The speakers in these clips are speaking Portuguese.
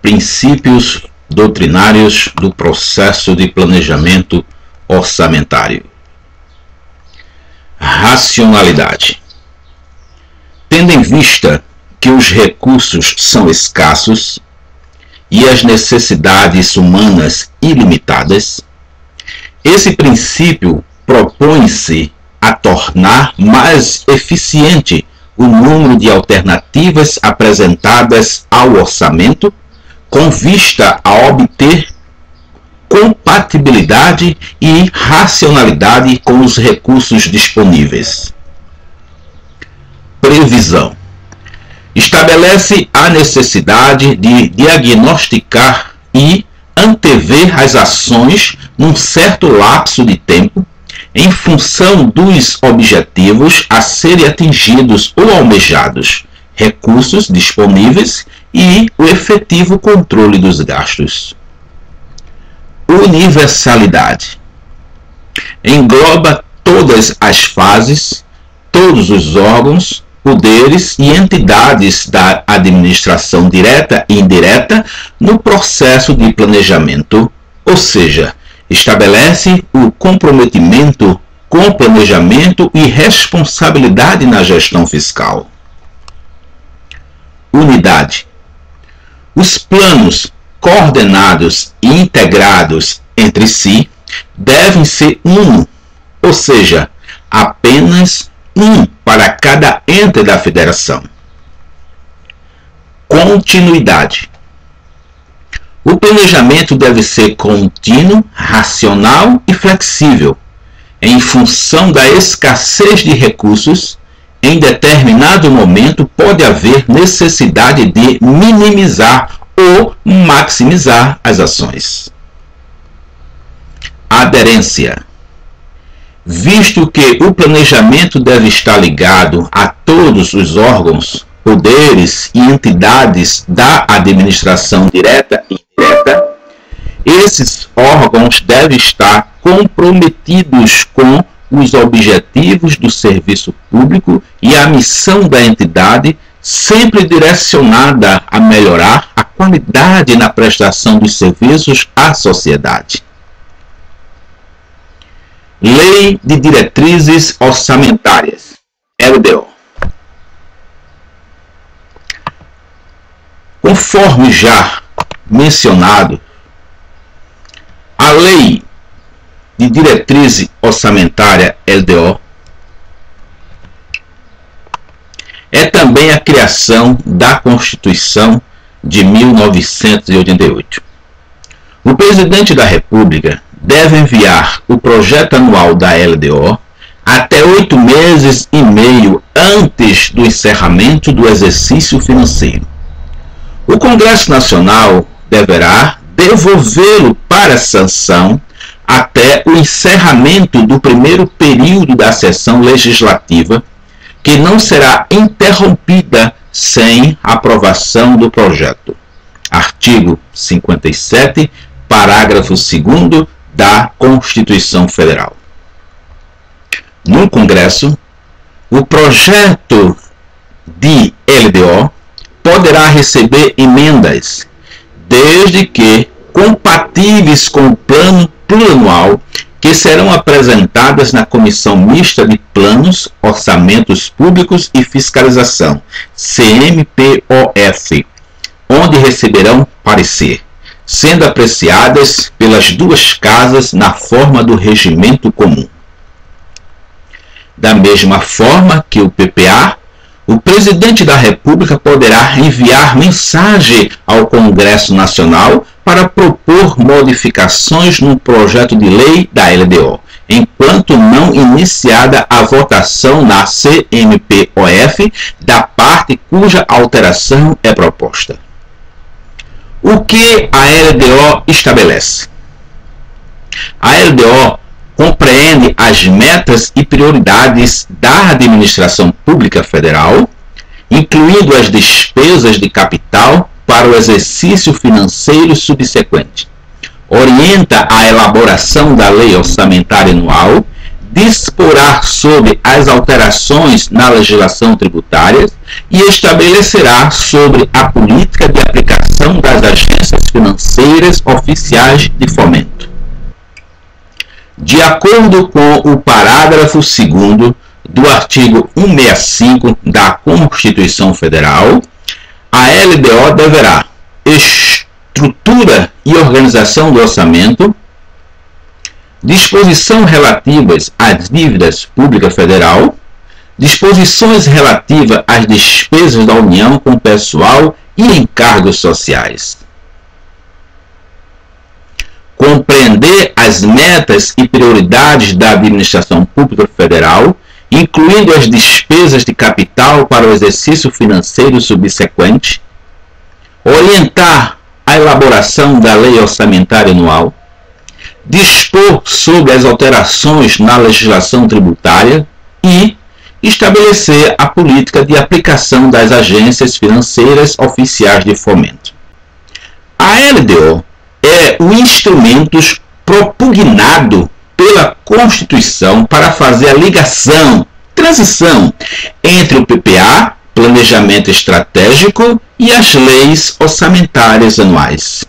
Princípios doutrinários do processo de planejamento orçamentário. Racionalidade. Tendo em vista que os recursos são escassos e as necessidades humanas ilimitadas, esse princípio propõe-se a tornar mais eficiente o número de alternativas apresentadas ao orçamento, com vista a obter compatibilidade e racionalidade com os recursos disponíveis. Previsão. Estabelece a necessidade de diagnosticar e antever as ações num certo lapso de tempo, em função dos objetivos a serem atingidos ou almejados, recursos disponíveis e o efetivo controle dos gastos. Universalidade. Engloba todas as fases, todos os órgãos, poderes e entidades da administração direta e indireta no processo de planejamento, ou seja, estabelece o comprometimento com planejamento e responsabilidade na gestão fiscal. Unidade. Os planos coordenados e integrados entre si devem ser um, ou seja, apenas um para cada ente da federação. Continuidade. O planejamento deve ser contínuo, racional e flexível. Em função da escassez de recursos, em determinado momento pode haver necessidade de minimizar ou maximizar as ações. Aderência. Visto que o planejamento deve estar ligado a todos os órgãos, poderes e entidades da administração direta e indireta, esses órgãos devem estar comprometidos com os objetivos do serviço público e a missão da entidade, sempre direcionada a melhorar a qualidade na prestação dos serviços à sociedade. Lei de Diretrizes Orçamentárias, LDO. Conforme já mencionado, a Lei de Diretriz Orçamentária, LDO, é também a criação da Constituição de 1988. O Presidente da República deve enviar o projeto anual da LDO até 8 meses e meio antes do encerramento do exercício financeiro. O Congresso Nacional deverá devolvê-lo para sanção até o encerramento do primeiro período da sessão legislativa, que não será interrompida sem aprovação do projeto. Artigo 57, parágrafo 2º da Constituição Federal. No Congresso, o projeto de LDO poderá receber emendas, desde que compatíveis com o plano plurianual, que serão apresentadas na Comissão Mista de Planos, Orçamentos Públicos e Fiscalização, CMPOF, onde receberão parecer, sendo apreciadas pelas duas casas na forma do regimento comum. Da mesma forma que o PPA, o Presidente da República poderá enviar mensagem ao Congresso Nacional para propor modificações no projeto de lei da LDO, enquanto não iniciada a votação na CMPOF da parte cuja alteração é proposta. O que a LDO estabelece? A LDO compreende as metas e prioridades da administração pública federal, incluindo as despesas de capital para o exercício financeiro subsequente. Orienta a elaboração da lei orçamentária anual, disporá sobre as alterações na legislação tributária e estabelecerá sobre a política de aplicação das agências financeiras oficiais de fomento. De acordo com o parágrafo 2º do artigo 165 da Constituição Federal, a LDO deverá estrutura e organização do orçamento, disposições relativas às dívidas públicas federal, disposições relativas às despesas da União com pessoal e encargos sociais. Compreender as metas e prioridades da administração pública federal, incluindo as despesas de capital para o exercício financeiro subsequente, orientar a elaboração da lei orçamentária anual, dispor sobre as alterações na legislação tributária e estabelecer a política de aplicação das agências financeiras oficiais de fomento. A LDO é o instrumento propugnado pela Constituição para fazer a transição entre o PPA, Planejamento Estratégico, e as leis orçamentárias anuais.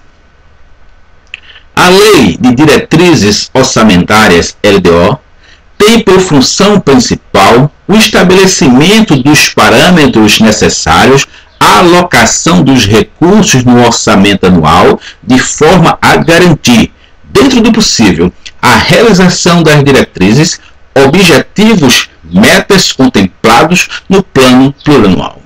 A Lei de Diretrizes Orçamentárias, LDO, tem por função principal o estabelecimento dos parâmetros necessários à alocação dos recursos no orçamento anual, de forma a garantir, dentro do possível, a realização das diretrizes, objetivos, metas contemplados no plano plurianual.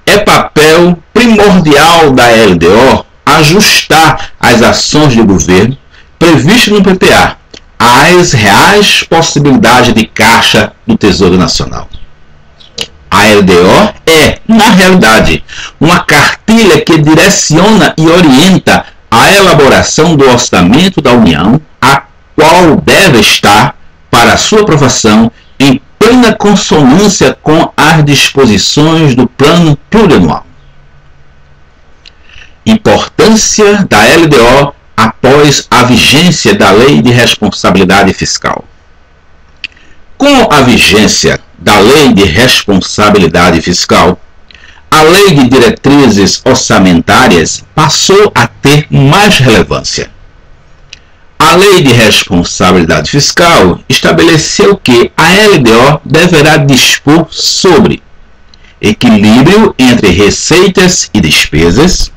É papel primordial da LDO ajustar as ações de governo previstas no PPA às reais possibilidades de caixa do Tesouro Nacional. A LDO é, na realidade, uma cartilha que direciona e orienta a elaboração do orçamento da União, a qual deve estar, para sua aprovação, em plena consonância com as disposições do Plano Plurianual. Importância da LDO após a vigência da Lei de Responsabilidade Fiscal. Com a vigência da Lei de Responsabilidade Fiscal, a Lei de Diretrizes Orçamentárias passou a ter mais relevância. A Lei de Responsabilidade Fiscal estabeleceu que a LDO deverá dispor sobre equilíbrio entre receitas e despesas,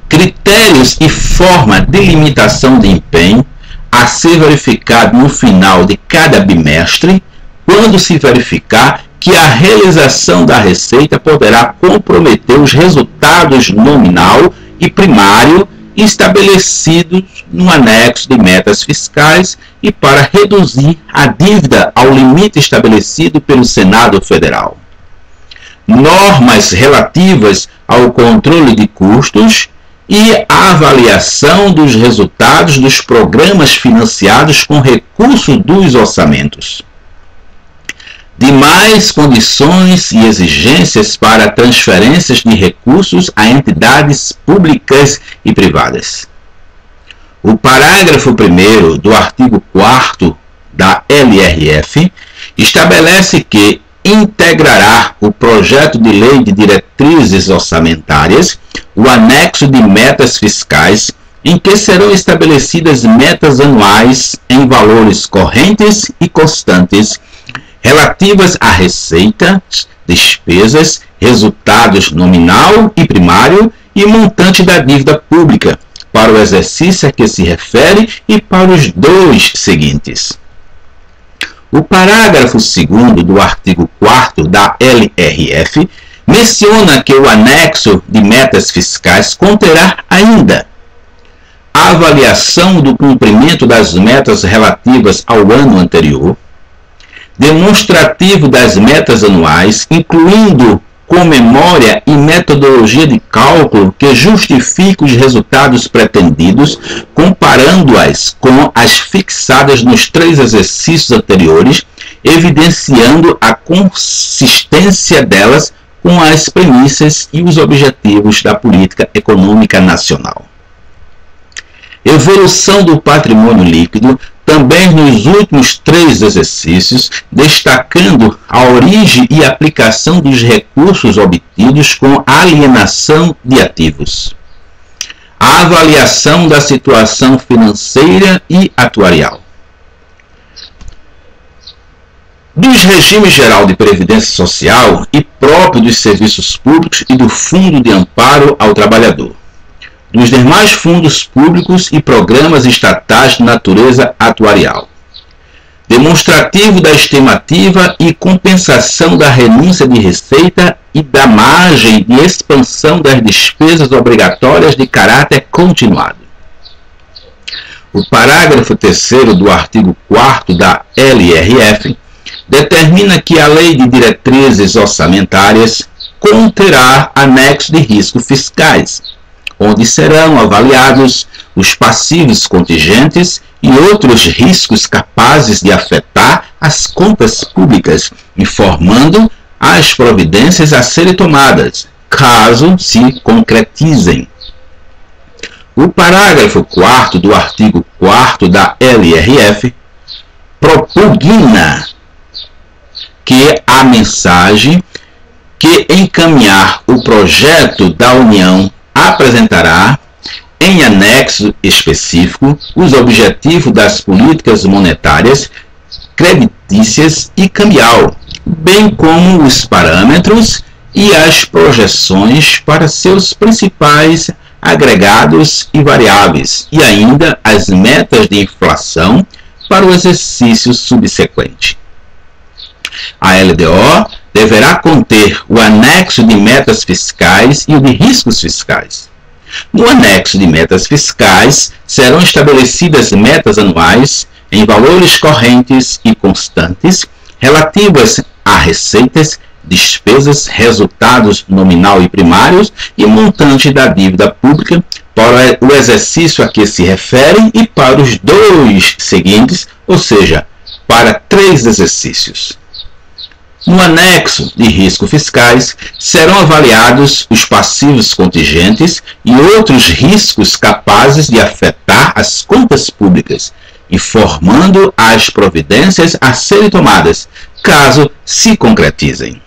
critérios e forma de limitação de empenho a ser verificado no final de cada bimestre, quando se verificar que a realização da receita poderá comprometer os resultados nominal e primário estabelecidos no anexo de metas fiscais e para reduzir a dívida ao limite estabelecido pelo Senado Federal. Normas relativas ao controle de custos e a avaliação dos resultados dos programas financiados com recursos dos orçamentos. Demais condições e exigências para transferências de recursos a entidades públicas e privadas. O parágrafo 1º do artigo 4º da LRF estabelece que integrará o projeto de lei de diretrizes orçamentárias o anexo de metas fiscais, em que serão estabelecidas metas anuais em valores correntes e constantes, relativas a receitas, despesas, resultados nominal e primário e montante da dívida pública, para o exercício a que se refere e para os dois seguintes. O parágrafo 2º do artigo 4º da LRF menciona que o anexo de metas fiscais conterá ainda a avaliação do cumprimento das metas relativas ao ano anterior, demonstrativo das metas anuais, incluindo com memória e metodologia de cálculo que justifique os resultados pretendidos, comparando-as com as fixadas nos 3 exercícios anteriores, evidenciando a consistência delas com as premissas e os objetivos da política econômica nacional. Evolução do patrimônio líquido também nos últimos 3 exercícios, destacando a origem e aplicação dos recursos obtidos com alienação de ativos, a avaliação da situação financeira e atuarial, dos regimes geral de previdência social e próprio dos serviços públicos e do Fundo de Amparo ao Trabalhador, dos demais fundos públicos e programas estatais de natureza atuarial, demonstrativo da estimativa e compensação da renúncia de receita e da margem de expansão das despesas obrigatórias de caráter continuado. O parágrafo 3º do artigo 4º da LRF determina que a Lei de Diretrizes Orçamentárias conterá anexo de riscos fiscais, onde serão avaliados os passivos contingentes e outros riscos capazes de afetar as contas públicas, informando as providências a serem tomadas, caso se concretizem. O parágrafo 4º do artigo 4º da LRF propugna que a mensagem que encaminhar o projeto da União apresentará, em anexo específico, os objetivos das políticas monetárias, creditícias e cambial, bem como os parâmetros e as projeções para seus principais agregados e variáveis, e ainda as metas de inflação para o exercício subsequente. A LDO deverá conter o anexo de metas fiscais e o de riscos fiscais. No anexo de metas fiscais serão estabelecidas metas anuais em valores correntes e constantes relativas a receitas, despesas, resultados nominal e primários e montante da dívida pública para o exercício a que se referem e para os 2 seguintes, ou seja, para 3 exercícios. No anexo de riscos fiscais, serão avaliados os passivos contingentes e outros riscos capazes de afetar as contas públicas, informando as providências a serem tomadas, caso se concretizem.